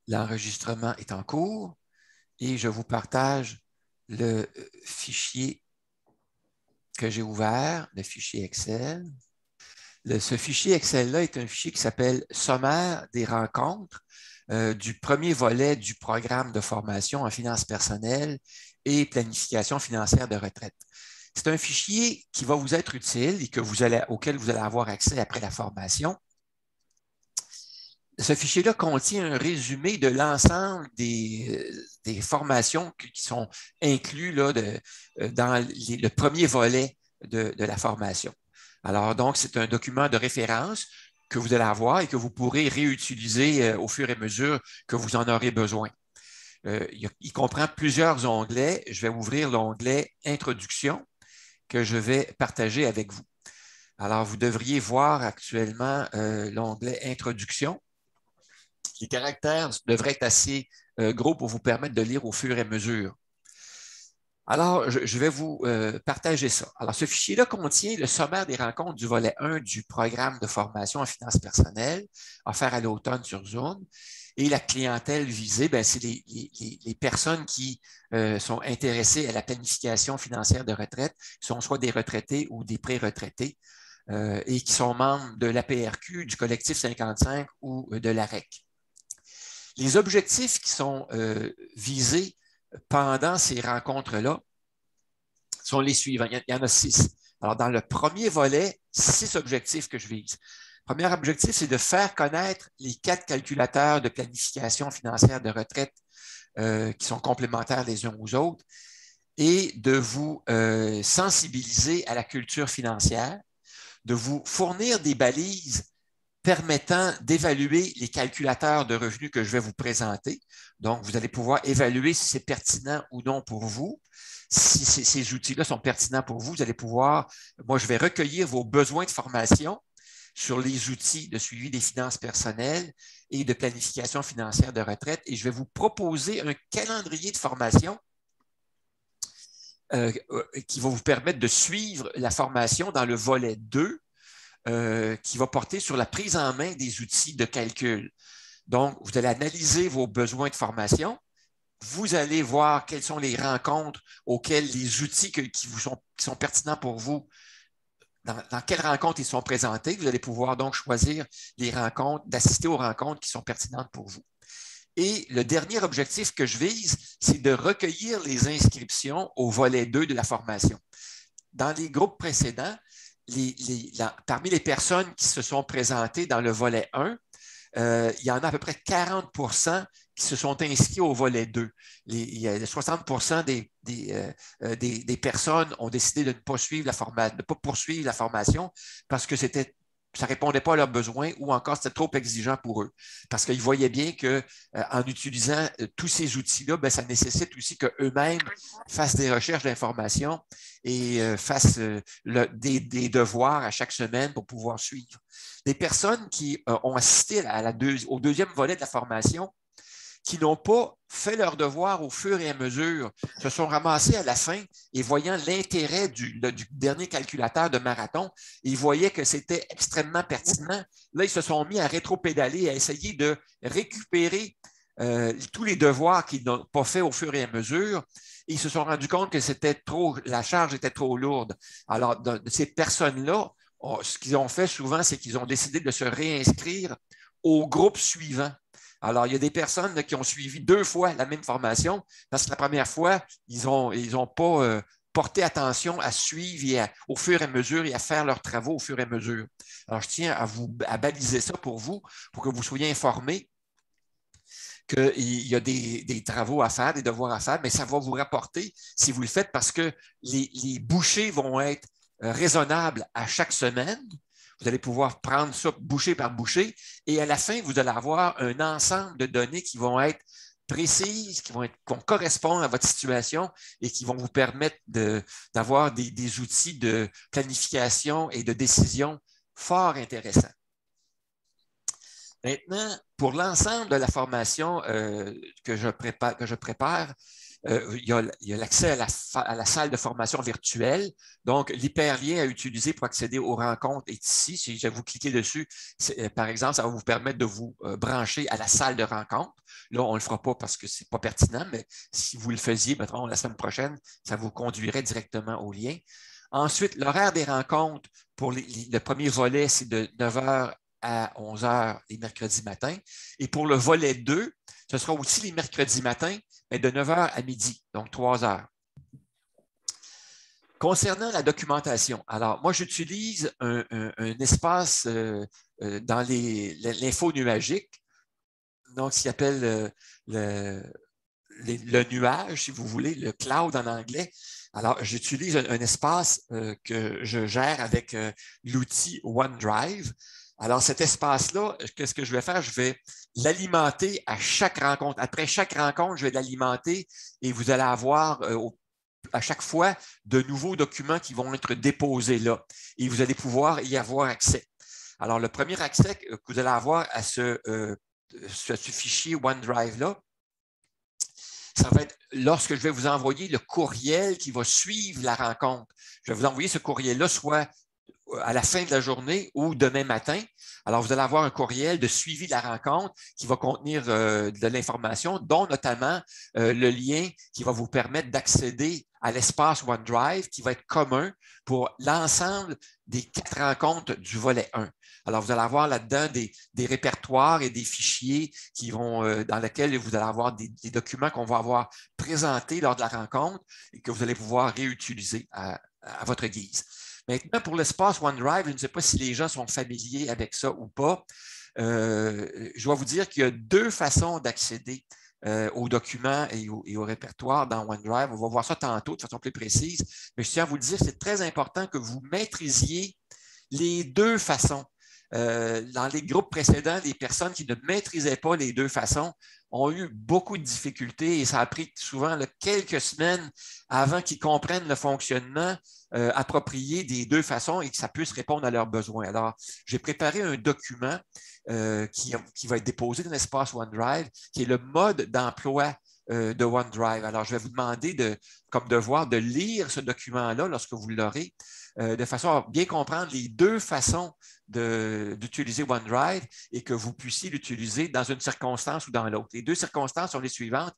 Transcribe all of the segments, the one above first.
L'enregistrement est en cours et je vous partage le fichier que j'ai ouvert, le fichier Excel. Ce fichier Excel-là est un fichier qui s'appelle « Sommaire des rencontres » du premier volet du programme de formation en finances personnelles et planification financière de retraite. C'est un fichier qui va vous être utile et auquel vous allez avoir accès après la formation. Ce fichier-là contient un résumé de l'ensemble des formations qui sont incluses là, dans le premier volet de la formation. Alors, donc, c'est un document de référence que vous allez avoir et que vous pourrez réutiliser au fur et à mesure que vous en aurez besoin. Il comprend plusieurs onglets. Je vais ouvrir l'onglet « Introduction » que je vais partager avec vous. Alors, vous devriez voir actuellement l'onglet « Introduction ». Les caractères devraient être assez gros pour vous permettre de lire au fur et à mesure. Alors, je vais vous partager ça. Alors, ce fichier-là contient le sommaire des rencontres du volet 1 du programme de formation en finances personnelles offert à l'automne sur Zoom. Et la clientèle visée, c'est les personnes qui sont intéressées à la planification financière de retraite, qui sont soit des retraités ou des pré-retraités, et qui sont membres de l'APRQ, du collectif 55 ou de l'AREC. Les objectifs qui sont visés pendant ces rencontres-là sont les suivants. Il y en a 6. Alors, dans le premier volet, 6 objectifs que je vise. Le premier objectif, c'est de faire connaître les 4 calculateurs de planification financière de retraite qui sont complémentaires les uns aux autres et de vous sensibiliser à la culture financière, de vous fournir des balises permettant d'évaluer les calculateurs de revenus que je vais vous présenter. Donc, vous allez pouvoir évaluer si c'est pertinent ou non pour vous. Si ces outils-là sont pertinents pour vous, vous allez pouvoir, moi, je vais recueillir vos besoins de formation sur les outils de suivi des finances personnelles et de planification financière de retraite et je vais vous proposer un calendrier de formation qui va vous permettre de suivre la formation dans le volet 2 qui va porter sur la prise en main des outils de calcul. Donc, vous allez analyser vos besoins de formation. Vous allez voir quelles sont les rencontres auxquelles les outils qui sont pertinents pour vous, dans quelles rencontres ils sont présentés. Vous allez pouvoir donc choisir les rencontres, d'assister aux rencontres qui sont pertinentes pour vous. Et le dernier objectif que je vise, c'est de recueillir les inscriptions au volet 2 de la formation. Dans les groupes précédents, parmi les personnes qui se sont présentées dans le volet 1, il y en a à peu près 40 qui se sont inscrits au volet 2. 60 des personnes ont décidé de ne pas poursuivre la formation parce que ça ne répondait pas à leurs besoins ou encore c'était trop exigeant pour eux. Parce qu'ils voyaient bien qu'en utilisant tous ces outils-là, ça nécessite aussi qu'eux-mêmes fassent des recherches d'informations et fassent des devoirs à chaque semaine pour pouvoir suivre. Des personnes qui ont assisté au deuxième volet de la formation, qui n'ont pas fait leurs devoirs au fur et à mesure, se sont ramassés à la fin et voyant l'intérêt du dernier calculateur de marathon, ils voyaient que c'était extrêmement pertinent. Là, ils se sont mis à rétro-pédaler, à essayer de récupérer tous les devoirs qu'ils n'ont pas fait au fur et à mesure. Et ils se sont rendus compte que la charge était trop lourde. Alors, de ces personnes-là, ce qu'ils ont fait souvent, c'est qu'ils ont décidé de se réinscrire au groupe suivant. Alors, il y a des personnes là, qui ont suivi 2 fois la même formation parce que la première fois, ils ont pas porté attention à suivre au fur et à mesure et à faire leurs travaux au fur et à mesure. Alors, je tiens à baliser ça pour vous, pour que vous soyez informés qu'il y a des travaux à faire, des devoirs à faire, mais ça va vous rapporter si vous le faites parce que les bouchées vont être raisonnables à chaque semaine. Vous allez pouvoir prendre ça bouchée par bouchée et à la fin, vous allez avoir un ensemble de données qui vont être précises, qui vont correspondre à votre situation et qui vont vous permettre d'avoir des outils de planification et de décision fort intéressants. Maintenant, pour l'ensemble de la formation que je prépare, il y a l'accès à la salle de formation virtuelle. Donc, l'hyperlien à utiliser pour accéder aux rencontres est ici. Si vous cliquez dessus, par exemple, ça va vous permettre de vous brancher à la salle de rencontre. Là, on ne le fera pas parce que ce n'est pas pertinent, mais si vous le faisiez, mettons, la semaine prochaine, ça vous conduirait directement au lien. Ensuite, l'horaire des rencontres pour le premier volet, c'est de 9 h à 11 h les mercredis matins. Et pour le volet 2, ce sera aussi les mercredis matins, mais de 9 h à midi, donc 3 heures. Concernant la documentation, alors moi, j'utilise un espace dans l'info nuagique, donc ce qu'il appelle le nuage, si vous voulez, le cloud en anglais. Alors, j'utilise un espace que je gère avec l'outil OneDrive. Alors, cet espace-là, qu'est-ce que je vais faire? Je vais l'alimenter à chaque rencontre. Après chaque rencontre, je vais l'alimenter et vous allez avoir à chaque fois de nouveaux documents qui vont être déposés là. Et vous allez pouvoir y avoir accès. Alors, le premier accès que vous allez avoir à ce fichier OneDrive-là, ça va être lorsque je vais vous envoyer le courriel qui va suivre la rencontre. Je vais vous envoyer ce courriel-là soit à la fin de la journée ou demain matin. Alors, vous allez avoir un courriel de suivi de la rencontre qui va contenir de l'information, dont notamment le lien qui va vous permettre d'accéder à l'espace OneDrive qui va être commun pour l'ensemble des 4 rencontres du volet 1. Alors, vous allez avoir là-dedans des répertoires et des fichiers qui vont, dans lesquels vous allez avoir des documents qu'on va avoir présentés lors de la rencontre et que vous allez pouvoir réutiliser à votre guise. Maintenant, pour l'espace OneDrive, je ne sais pas si les gens sont familiers avec ça ou pas. Je dois vous dire qu'il y a 2 façons d'accéder aux documents et au répertoire dans OneDrive. On va voir ça tantôt de façon plus précise, mais je tiens à vous le dire, c'est très important que vous maîtrisiez les 2 façons. Dans les groupes précédents, les personnes qui ne maîtrisaient pas les 2 façons ont eu beaucoup de difficultés et ça a pris souvent quelques semaines avant qu'ils comprennent le fonctionnement approprié des 2 façons et que ça puisse répondre à leurs besoins. Alors, j'ai préparé un document qui va être déposé dans l'espace OneDrive, qui est le mode d'emploi de OneDrive. Alors, je vais vous demander comme devoir de lire ce document-là lorsque vous l'aurez, de façon à bien comprendre les 2 façons d'utiliser OneDrive et que vous puissiez l'utiliser dans une circonstance ou dans l'autre. Les 2 circonstances sont les suivantes.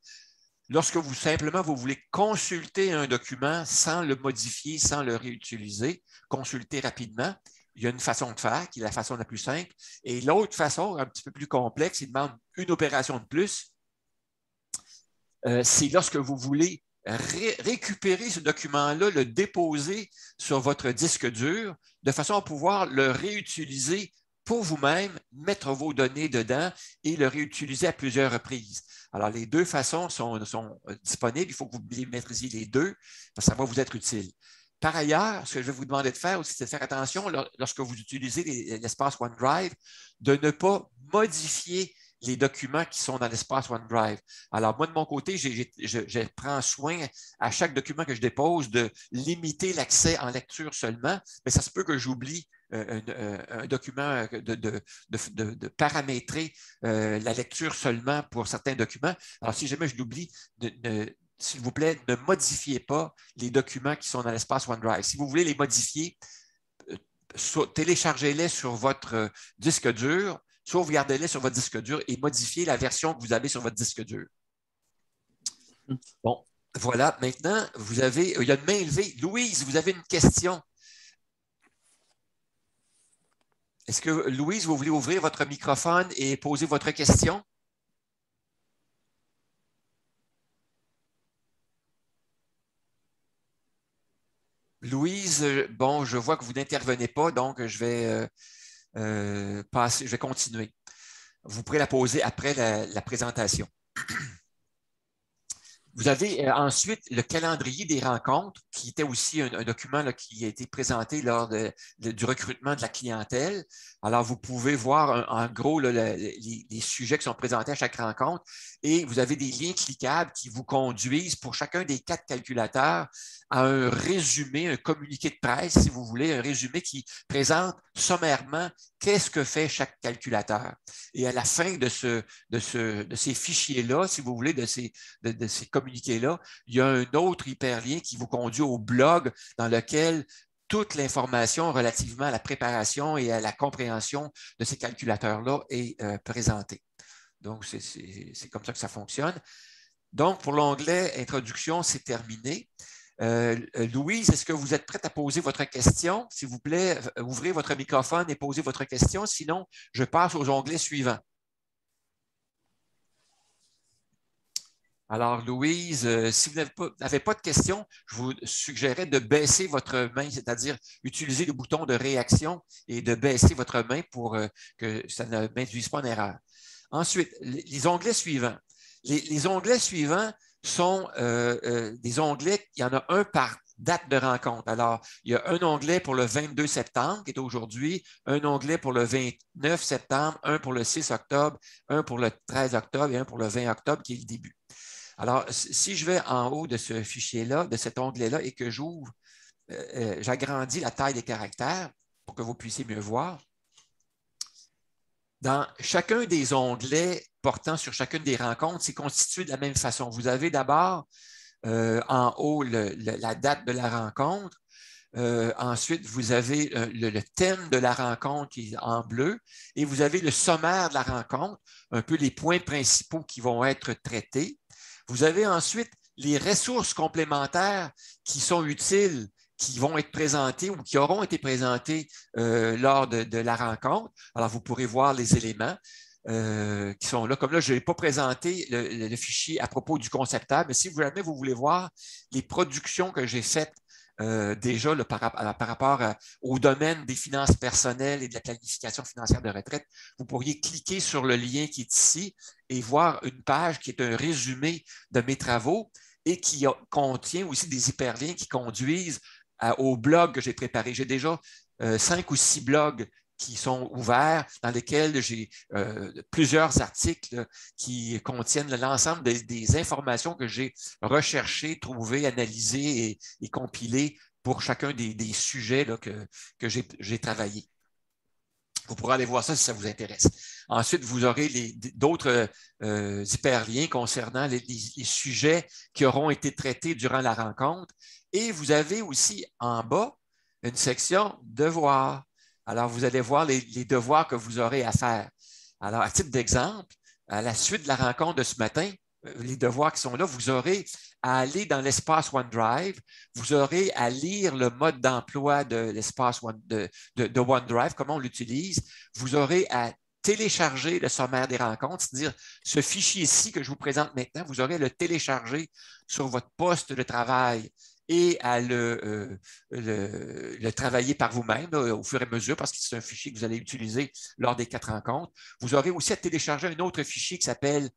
Lorsque vous voulez consulter un document sans le modifier, sans le réutiliser, consulter rapidement, il y a une façon de faire qui est la façon la plus simple. Et l'autre façon, un petit peu plus complexe, il demande une opération de plus. C'est lorsque vous voulez récupérer ce document-là, le déposer sur votre disque dur, de façon à pouvoir le réutiliser pour vous-même, mettre vos données dedans et le réutiliser à plusieurs reprises. Alors, les 2 façons sont disponibles. Il faut que vous maîtrisiez les 2, parce que ça va vous être utile. Par ailleurs, ce que je vais vous demander de faire aussi, c'est de faire attention lorsque vous utilisez l'espace OneDrive, de ne pas modifier les documents qui sont dans l'espace OneDrive. Alors, moi, de mon côté, je prends soin à chaque document que je dépose de limiter l'accès en lecture seulement, mais ça se peut que j'oublie un document de paramétrer la lecture seulement pour certains documents. Alors, si jamais je l'oublie, s'il vous plaît, ne modifiez pas les documents qui sont dans l'espace OneDrive. Si vous voulez les modifier, téléchargez-les sur votre disque dur, sauvegardez-les sur votre disque dur et modifiez la version que vous avez sur votre disque dur. Bon, voilà. Maintenant, il y a une main levée. Louise, vous avez une question. Est-ce que, Louise, vous voulez ouvrir votre microphone et poser votre question? Louise, bon, je vois que vous n'intervenez pas, donc je vais je vais continuer. Vous pourrez la poser après la présentation. Vous avez ensuite le calendrier des rencontres, qui était aussi un document là, qui a été présenté lors du recrutement de la clientèle. Alors, vous pouvez voir en gros là, les sujets qui sont présentés à chaque rencontre et vous avez des liens cliquables qui vous conduisent pour chacun des 4 calculateurs à un résumé, un communiqué de presse, si vous voulez, un résumé qui présente sommairement qu'est-ce que fait chaque calculateur. Et à la fin de ces fichiers-là, si vous voulez, de ces communiqué-là, il y a un autre hyperlien qui vous conduit au blog dans lequel toute l'information relativement à la préparation et à la compréhension de ces calculateurs-là est présentée. Donc, c'est comme ça que ça fonctionne. Donc, pour l'onglet Introduction, c'est terminé. Louise, est-ce que vous êtes prête à poser votre question? S'il vous plaît, ouvrez votre microphone et posez votre question. Sinon, je passe aux onglets suivants. Alors, Louise, si vous n'avez pas de questions, je vous suggérerais de baisser votre main, c'est-à-dire utiliser le bouton de réaction et de baisser votre main pour que ça ne m'induise pas en erreur. Ensuite, les onglets suivants. Les onglets suivants sont des onglets, il y en a un par date de rencontre. Alors, il y a un onglet pour le 22 septembre, qui est aujourd'hui, un onglet pour le 29 septembre, un pour le 6 octobre, un pour le 13 octobre et un pour le 20 octobre, qui est le début. Alors, si je vais en haut de ce fichier-là, de cet onglet-là, et que j'ouvre, j'agrandis la taille des caractères pour que vous puissiez mieux voir. Dans chacun des onglets portant sur chacune des rencontres, c'est constitué de la même façon. Vous avez d'abord en haut la date de la rencontre. Ensuite, vous avez le thème de la rencontre qui est en bleu et vous avez le sommaire de la rencontre, un peu les points principaux qui vont être traités. Vous avez ensuite les ressources complémentaires qui sont utiles, qui vont être présentées ou qui auront été présentées lors de la rencontre. Alors, vous pourrez voir les éléments qui sont là. Comme là, je n'ai pas présenté le fichier à propos du concepteur, mais si jamais vous voulez voir les productions que j'ai faites déjà là, par rapport au domaine des finances personnelles et de la planification financière de retraite, vous pourriez cliquer sur le lien qui est ici et voir une page qui est un résumé de mes travaux et qui contient aussi des hyperliens qui conduisent au blog que j'ai préparé. J'ai déjà 5 ou 6 blogs qui sont ouverts, dans lesquels j'ai plusieurs articles qui contiennent l'ensemble des informations que j'ai recherchées, trouvées, analysées et compilées pour chacun des sujets là, que j'ai travaillés. Vous pourrez aller voir ça si ça vous intéresse. Ensuite, vous aurez d'autres hyperliens concernant les sujets qui auront été traités durant la rencontre. Et vous avez aussi en bas une section devoirs. Alors, vous allez voir les devoirs que vous aurez à faire. Alors, à titre d'exemple, à la suite de la rencontre de ce matin, les devoirs qui sont là, vous aurez à aller dans l'espace OneDrive, vous aurez à lire le mode d'emploi de l'espace de OneDrive, comment on l'utilise, vous aurez à télécharger le sommaire des rencontres, c'est-à-dire ce fichier-ci que je vous présente maintenant, vous aurez à le télécharger sur votre poste de travail et à le travailler par vous-même au fur et à mesure parce que c'est un fichier que vous allez utiliser lors des 4 rencontres. Vous aurez aussi à télécharger un autre fichier qui s'appelle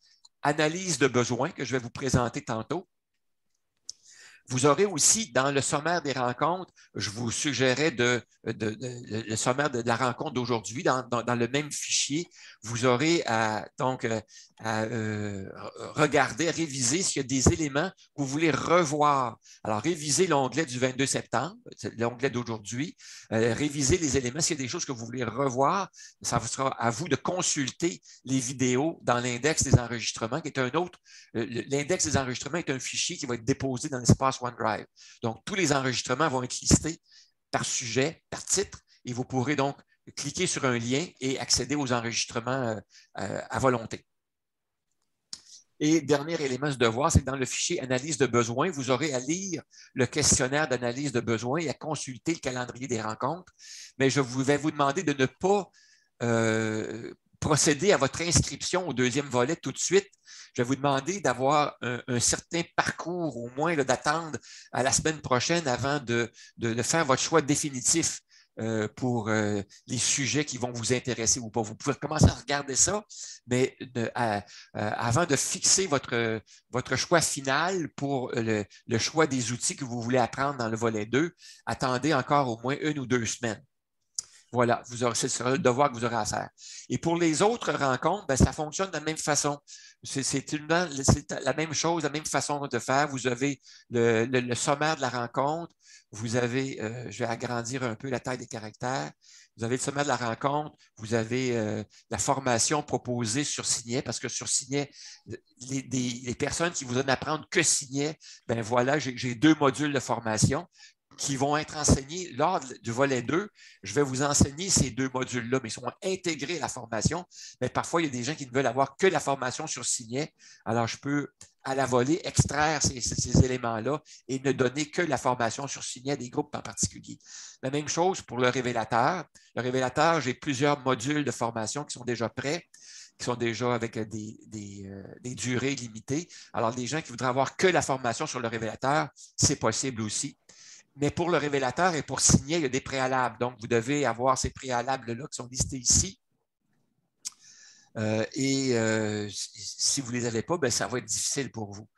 Analyse de besoins que je vais vous présenter tantôt. Vous aurez aussi, dans le sommaire des rencontres, je vous suggérais le sommaire de la rencontre d'aujourd'hui, dans le même fichier, vous aurez à regarder, à réviser s'il y a des éléments que vous voulez revoir. Alors, révisez l'onglet du 22 septembre, l'onglet d'aujourd'hui, révisez les éléments. S'il y a des choses que vous voulez revoir, ça vous sera à vous de consulter les vidéos dans l'index des enregistrements, qui est un autre. L'index des enregistrements est un fichier qui va être déposé dans l'espace OneDrive. Donc, tous les enregistrements vont être listés par sujet, par titre, et vous pourrez donc cliquer sur un lien et accéder aux enregistrements à volonté. Et dernier élément de devoir, c'est que dans le fichier analyse de besoins, vous aurez à lire le questionnaire d'analyse de besoins et à consulter le calendrier des rencontres. Mais je vais vous demander de ne pas procéder à votre inscription au deuxième volet tout de suite. Je vais vous demander d'avoir un certain parcours, au moins d'attendre à la semaine prochaine avant de faire votre choix définitif pour les sujets qui vont vous intéresser ou pas. Vous pouvez commencer à regarder ça, mais avant de fixer votre choix final pour le choix des outils que vous voulez apprendre dans le volet 2, attendez encore au moins 1 ou 2 semaines. Voilà, ce sera le devoir que vous aurez à faire. Et pour les autres rencontres, ben, ça fonctionne de la même façon. C'est la même chose, la même façon de faire. Vous avez le sommaire de la rencontre. Vous avez, je vais agrandir un peu la taille des caractères. Vous avez le sommaire de la rencontre, vous avez la formation proposée sur Signet, parce que sur Signet, les personnes qui vous donnent à apprendre que Signet, ben voilà, j'ai 2 modules de formation qui vont être enseignés lors du volet 2. Je vais vous enseigner ces 2 modules-là, mais ils sont intégrés à la formation. Mais parfois, il y a des gens qui ne veulent avoir que la formation sur Signet. Alors, je peux, à la volée, extraire ces éléments-là et ne donner que la formation sur Signet des groupes en particulier. La même chose pour le révélateur. Le révélateur, j'ai plusieurs modules de formation qui sont déjà prêts, qui sont déjà avec des durées limitées. Alors, les gens qui voudraient avoir que la formation sur le révélateur, c'est possible aussi. Mais pour le révélateur et pour Signet, il y a des préalables. Donc, vous devez avoir ces préalables-là qui sont listés ici. Si vous ne les avez pas, bien, ça va être difficile pour vous.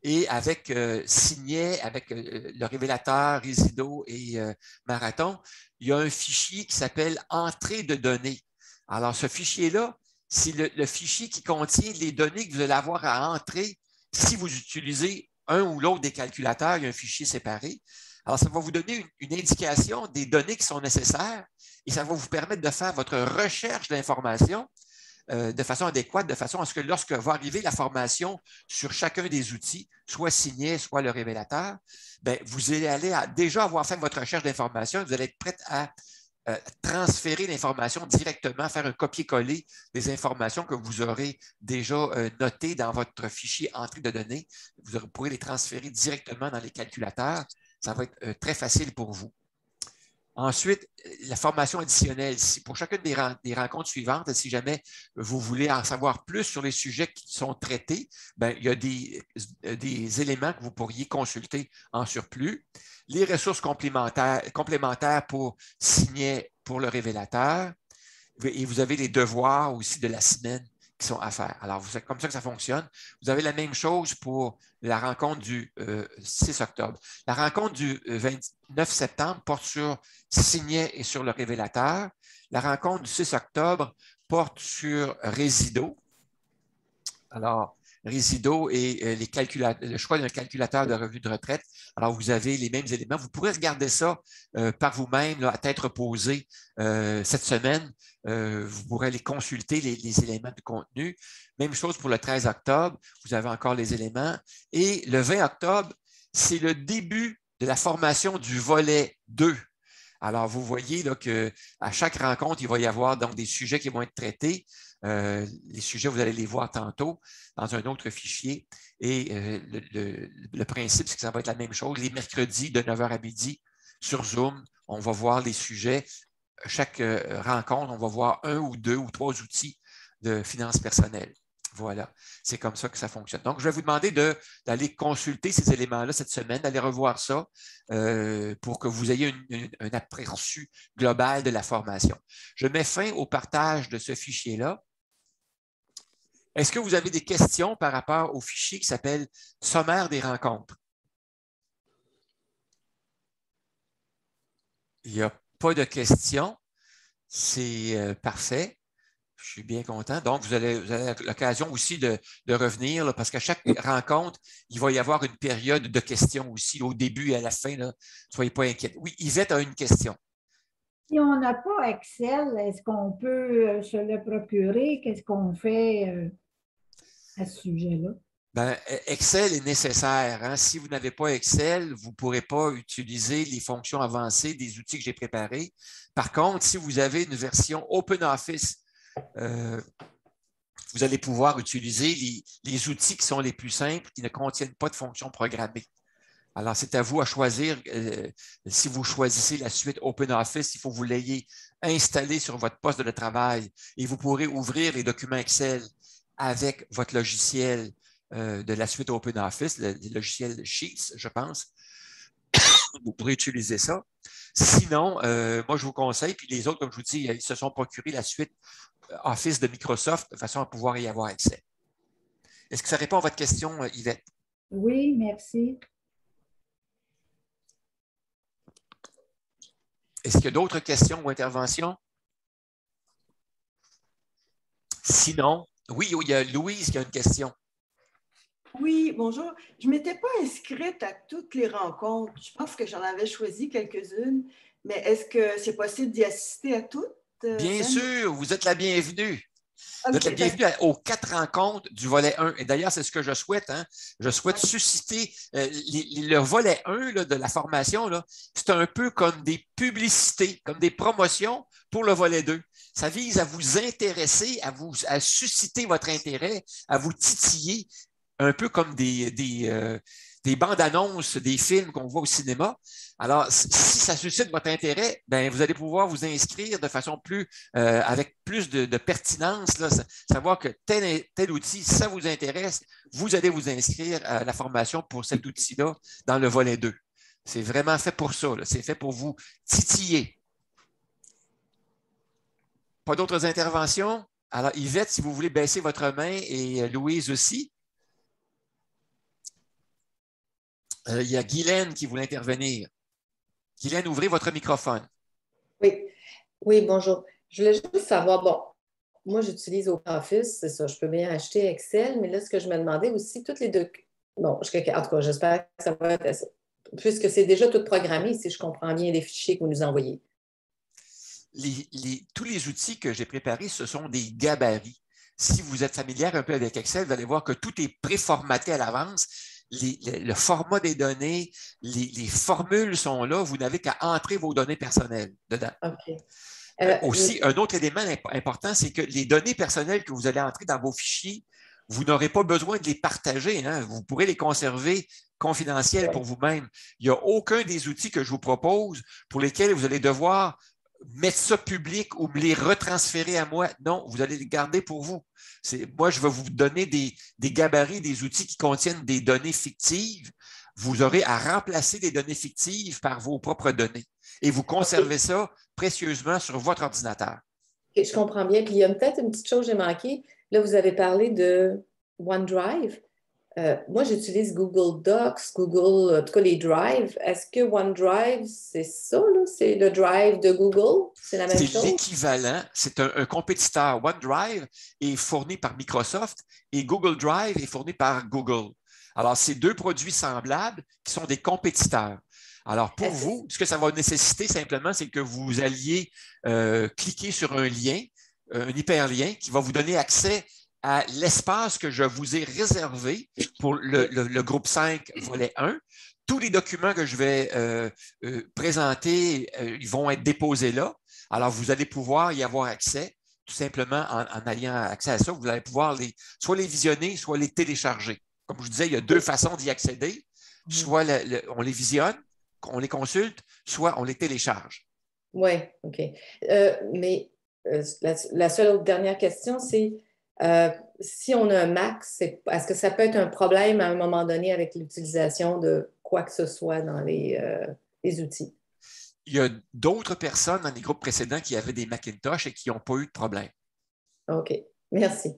Et avec Signet, avec le révélateur, Résido et Marathon, il y a un fichier qui s'appelle entrée de données. Alors, ce fichier-là, c'est le fichier qui contient les données que vous allez avoir à entrer si vous utilisez un ou l'autre des calculateurs. Il y a un fichier séparé. Alors, ça va vous donner une indication des données qui sont nécessaires et ça va vous permettre de faire votre recherche d'informations de façon adéquate, de façon à ce que lorsque va arriver la formation sur chacun des outils, soit Signet, soit le révélateur, bien, vous allez déjà avoir fait votre recherche d'informations et vous allez être prêt à transférer l'information directement, faire un copier-coller des informations que vous aurez déjà notées dans votre fichier entrée de données. Vous pourrez les transférer directement dans les calculateurs. Ça va être très facile pour vous. Ensuite, la formation additionnelle. Pour chacune des rencontres suivantes, si jamais vous voulez en savoir plus sur les sujets qui sont traités, bien, il y a des éléments que vous pourriez consulter en surplus. Les ressources complémentaires pour Signet pour le révélateur. Et vous avez les devoirs aussi de la semaine qui sont à faire. Alors, c'est comme ça que ça fonctionne. Vous avez la même chose pour la rencontre du 6 octobre. La rencontre du 29 septembre porte sur Signet et sur le révélateur. La rencontre du 6 octobre porte sur Résido. Alors, Résido et le choix d'un calculateur de revenu de retraite. Alors, vous avez les mêmes éléments. Vous pourrez regarder ça par vous-même à tête reposée cette semaine. Vous pourrez aller consulter les éléments de contenu. Même chose pour le 13 octobre. Vous avez encore les éléments. Et le 20 octobre, c'est le début de la formation du volet 2. Alors, vous voyez qu'à chaque rencontre, il va y avoir donc des sujets qui vont être traités. Les sujets, vous allez les voir tantôt dans un autre fichier. Et le principe, c'est que ça va être la même chose. Les mercredis de 9h à midi sur Zoom, on va voir les sujets. Chaque rencontre, on va voir 1 ou 2 ou 3 outils de finances personnelles. Voilà, c'est comme ça que ça fonctionne. Donc, je vais vous demander d'aller consulter ces éléments-là cette semaine, d'aller revoir ça pour que vous ayez un aperçu global de la formation. Je mets fin au partage de ce fichier-là. Est-ce que vous avez des questions par rapport au fichier qui s'appelle « Sommaire des rencontres ». Il n'y a pas de questions. C'est parfait. Je suis bien content. Donc, vous avez l'occasion aussi de revenir là, parce qu'à chaque rencontre, il va y avoir une période de questions aussi, au début et à la fin. Ne soyez pas inquiets. Oui, Yvette a une question. Si on n'a pas Excel, est-ce qu'on peut se le procurer? Qu'est-ce qu'on fait à ce sujet-là? Ben, Excel est nécessaire. Hein? Si vous n'avez pas Excel, vous ne pourrez pas utiliser les fonctions avancées des outils que j'ai préparés. Par contre, si vous avez une version OpenOffice, vous allez pouvoir utiliser les outils qui sont les plus simples, qui ne contiennent pas de fonctions programmées. Alors, c'est à vous à choisir. Si vous choisissez la suite OpenOffice, il faut que vous l'ayez installé sur votre poste de travail et vous pourrez ouvrir les documents Excel avec votre logiciel de la suite OpenOffice, le logiciel Sheets, je pense. Vous pourrez utiliser ça. Sinon, moi, je vous conseille, puis les autres, comme je vous dis, ils se sont procurés la suite Office de Microsoft de façon à pouvoir y avoir accès. Est-ce que ça répond à votre question, Yvette? Oui, merci. Est-ce qu'il y a d'autres questions ou interventions? Sinon, oui, il y a Louise qui a une question. Oui, bonjour. Je ne m'étais pas inscrite à toutes les rencontres. Je pense que j'en avais choisi quelques-unes, Mais est-ce que c'est possible d'y assister à toutes? Bien Ben? sûr, vous êtes la bienvenue. Vous êtes la OK. bienvenue aux 4 rencontres du volet 1. Et d'ailleurs, c'est ce que je souhaite. Hein. Je souhaite susciter le volet 1 là, de la formation. C'est un peu comme des publicités, comme des promotions pour le volet 2. Ça vise à vous intéresser, à susciter votre intérêt, à vous titiller, un peu comme des bandes annonces des films qu'on voit au cinéma. Alors, si ça suscite votre intérêt, ben, vous allez pouvoir vous inscrire de façon avec plus de pertinence, là, savoir que tel outil, si ça vous intéresse, vous allez vous inscrire à la formation pour cet outil-là dans le volet 2. C'est vraiment fait pour ça. C'est fait pour vous titiller. Pas d'autres interventions? Alors, Yvette, si vous voulez baisser votre main et Louise aussi. Il y a Guylaine qui voulait intervenir. Guylaine, ouvrez votre microphone. Oui, oui, bonjour. Je voulais juste savoir, bon, moi j'utilise OpenOffice, c'est ça, je peux bien acheter Excel, mais là, ce que je me demandais aussi, toutes les deux. Bon, en tout cas, j'espère que ça va être. Puisque c'est déjà tout programmé, si je comprends bien les fichiers que vous nous envoyez. Tous les outils que j'ai préparés, ce sont des gabarits. Si vous êtes familière un peu avec Excel, vous allez voir que tout est préformaté à l'avance. Le format des données, les formules sont là. Vous n'avez qu'à entrer vos données personnelles dedans. OK. Aussi, un autre élément important, c'est que les données personnelles que vous allez entrer dans vos fichiers, vous n'aurez pas besoin de les partager. Hein. Vous pourrez les conserver confidentielles pour vous-même. Il n'y a aucun des outils que je vous propose pour lesquels vous allez devoir mettre ça public ou me les retransférer à moi. Non, vous allez les garder pour vous. Moi, je vais vous donner des gabarits, des outils qui contiennent des données fictives. Vous aurez à remplacer des données fictives par vos propres données. Et vous conservez ça précieusement sur votre ordinateur. Okay, je comprends bien. Puis il y a peut-être une petite chose que j'ai manquée. Là, vous avez parlé de OneDrive. Moi, j'utilise Google Docs, en tout cas les Drive. Est-ce que OneDrive, c'est ça, là? C'est le Drive de Google? C'est la même chose? C'est l'équivalent. C'est un compétiteur. OneDrive est fourni par Microsoft et Google Drive est fourni par Google. Alors, c'est deux produits semblables qui sont des compétiteurs. Alors, pour vous, ce que ça va nécessiter simplement, c'est que vous alliez cliquer sur un lien, un hyperlien qui va vous donner accès à l'espace que je vous ai réservé pour le groupe 5, volet 1. Tous les documents que je vais présenter, ils vont être déposés là. Alors, vous allez pouvoir y avoir accès, tout simplement en ayant accès à ça. Vous allez pouvoir soit les visionner, soit les télécharger. Comme je vous disais, il y a deux façons d'y accéder. Soit on les visionne, on les consulte, soit on les télécharge. Oui, OK. Mais la seule autre dernière question, c'est si on a un Mac, est-ce que ça peut être un problème à un moment donné avec l'utilisation de quoi que ce soit dans les outils? Il y a d'autres personnes dans les groupes précédents qui avaient des Macintosh et qui n'ont pas eu de problème. OK. Merci.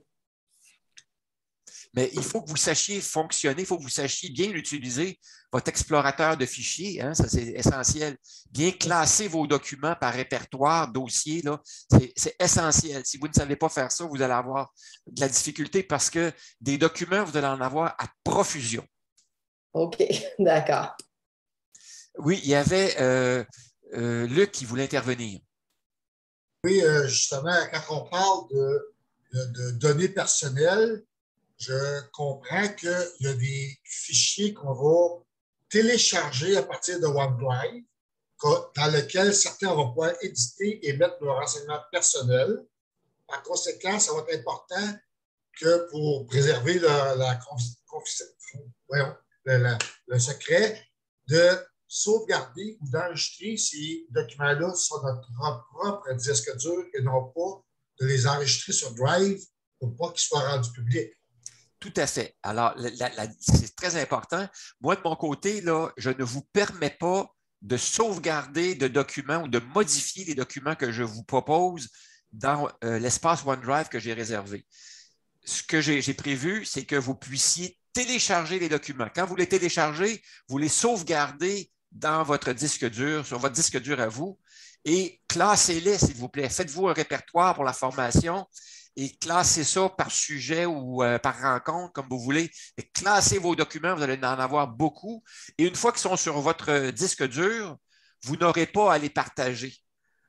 Mais il faut que vous sachiez fonctionner, il faut que vous sachiez bien utiliser votre explorateur de fichiers, hein, ça c'est essentiel. Bien classer vos documents par répertoire, dossier, là, c'est essentiel. Si vous ne savez pas faire ça, vous allez avoir de la difficulté parce que des documents, vous allez en avoir à profusion. OK, d'accord. Oui, il y avait Luc qui voulait intervenir. Oui, justement, quand on parle de données personnelles, je comprends qu'il y a des fichiers qu'on va télécharger à partir de OneDrive, dans lesquels certains vont pouvoir éditer et mettre leurs renseignements personnels. Par conséquent, ça va être important que pour préserver le secret, de sauvegarder ou d'enregistrer ces documents-là sur notre propre disque dur et non pas de les enregistrer sur Drive pour pas qu'ils soient rendus publics. Tout à fait. Alors, c'est très important. Moi, de mon côté, là, je ne vous permets pas de sauvegarder de documents ou de modifier les documents que je vous propose dans l'espace OneDrive que j'ai réservé. Ce que j'ai prévu, c'est que vous puissiez télécharger les documents. Quand vous les téléchargez, vous les sauvegardez dans votre disque dur, sur votre disque dur à vous, et classez-les, s'il vous plaît. Faites-vous un répertoire pour la formation et classez ça par sujet ou par rencontre, comme vous voulez. Et classez vos documents, vous allez en avoir beaucoup. Et une fois qu'ils sont sur votre disque dur, vous n'aurez pas à les partager.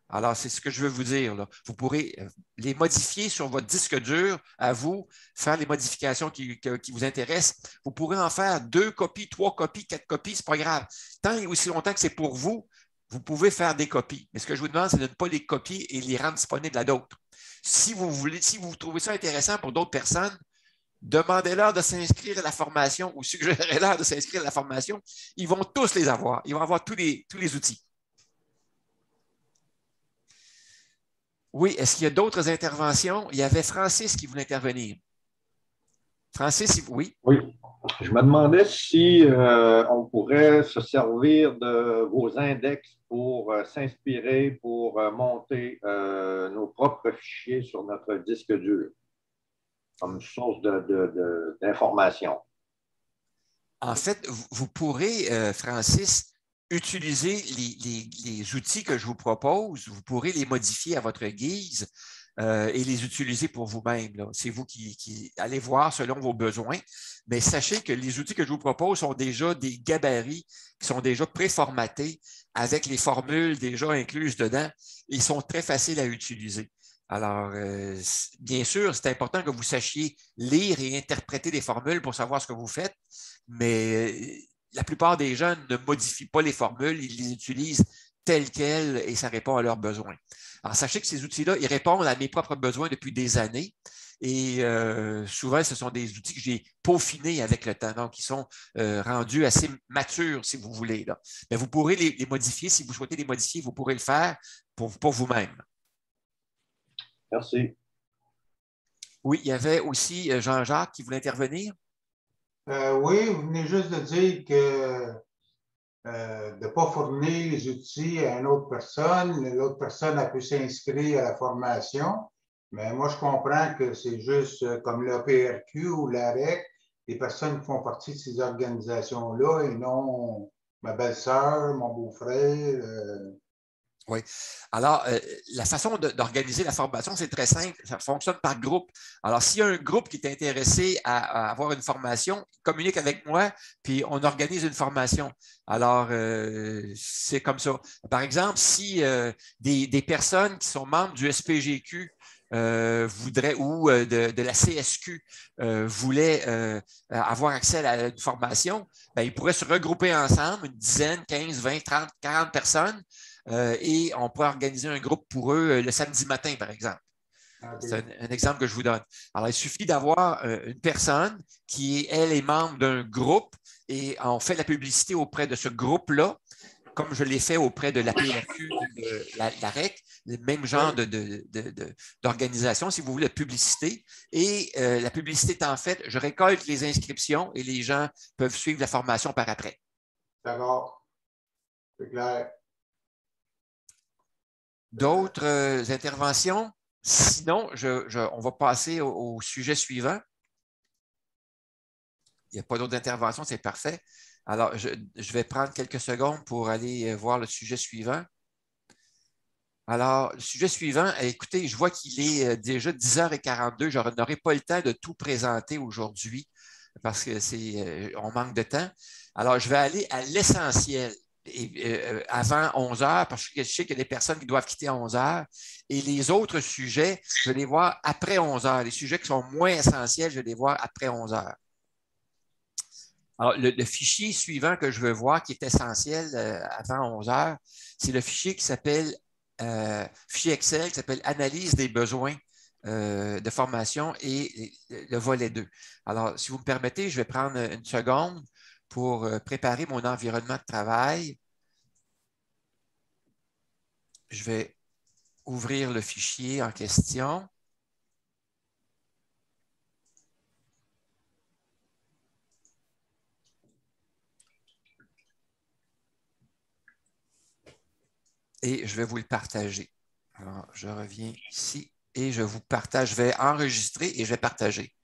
Alors, c'est ce que je veux vous dire, là. Vous pourrez les modifier sur votre disque dur, à vous, faire les modifications qui vous intéressent. Vous pourrez en faire 2 copies, 3 copies, 4 copies, ce n'est pas grave. Tant et aussi longtemps que c'est pour vous, vous pouvez faire des copies. Mais ce que je vous demande, c'est de ne pas les copier et les rendre disponibles à d'autres. Si vous trouvez ça intéressant pour d'autres personnes, demandez-leur de s'inscrire à la formation ou suggérez-leur de s'inscrire à la formation. Ils vont tous les avoir. Ils vont avoir tous les outils. Oui, est-ce qu'il y a d'autres interventions? Il y avait Francis qui voulait intervenir. Francis, oui. Oui, je me demandais si on pourrait se servir de vos index pour s'inspirer, pour monter nos propres fichiers sur notre disque dur comme source d'information. En fait, vous pourrez, Francis, utiliser les outils que je vous propose. Vous pourrez les modifier à votre guise et les utiliser pour vous-même. C'est vous qui allez voir selon vos besoins. Mais sachez que les outils que je vous propose sont déjà des gabarits qui sont déjà préformatés avec les formules déjà incluses dedans. Ils sont très faciles à utiliser. Alors, bien sûr, c'est important que vous sachiez lire et interpréter des formules pour savoir ce que vous faites, mais la plupart des gens ne modifient pas les formules, ils les utilisent telles quelles et ça répond à leurs besoins. Alors, sachez que ces outils-là, ils répondent à mes propres besoins depuis des années et souvent, ce sont des outils que j'ai peaufinés avec le temps, donc ils sont rendus assez matures, si vous voulez. Là. Mais vous pourrez les modifier. Si vous souhaitez les modifier, vous pourrez le faire pour vous-même. Merci. Oui, il y avait aussi Jean-Jacques qui voulait intervenir. Oui, vous venez juste de dire que de ne pas fournir les outils à une autre personne, l'autre personne a pu s'inscrire à la formation, mais moi je comprends que c'est juste comme le PRQ ou l'AREC, les personnes qui font partie de ces organisations-là et non ma belle-sœur, mon beau-frère. Oui. Alors, la façon d'organiser la formation, c'est très simple. Ça fonctionne par groupe. Alors, s'il y a un groupe qui est intéressé à avoir une formation, il communique avec moi, puis on organise une formation. Alors, c'est comme ça. Par exemple, si des personnes qui sont membres du SPGQ voudraient ou de la CSQ voulaient avoir accès à une formation, bien, ils pourraient se regrouper ensemble, une dizaine, 15, 20, 30, 40 personnes. Et on pourrait organiser un groupe pour eux le samedi matin, par exemple. Okay. C'est un exemple que je vous donne. Alors, il suffit d'avoir une personne qui, elle, est membre d'un groupe et on fait la publicité auprès de ce groupe-là, comme je l'ai fait auprès de la PRQ, de la REC, le même genre d'organisation, si vous voulez, de publicité. Et la publicité étant faite, je récolte les inscriptions et les gens peuvent suivre la formation par après. D'accord. C'est clair. D'autres interventions? Sinon, on va passer au sujet suivant. Il n'y a pas d'autres interventions, c'est parfait. Alors, je vais prendre quelques secondes pour aller voir le sujet suivant. Alors, le sujet suivant, écoutez, je vois qu'il est déjà 10h42. Je n'aurai pas le temps de tout présenter aujourd'hui parce que on manque de temps. Alors, je vais aller à l'essentiel. Avant 11 heures, parce que je sais qu'il y a des personnes qui doivent quitter à 11 heures. Et les autres sujets, je vais les voir après 11 heures. Les sujets qui sont moins essentiels, je vais les voir après 11 heures. Alors, le fichier suivant que je veux voir, qui est essentiel avant 11 heures, c'est le fichier qui s'appelle, fichier Excel, qui s'appelle Analyse des besoins de formation et le volet 2. Alors, si vous me permettez, je vais prendre une seconde pour préparer mon environnement de travail. Je vais ouvrir le fichier en question. Et je vais vous le partager. Alors, je reviens ici et je vous partage. Je vais enregistrer et je vais partager.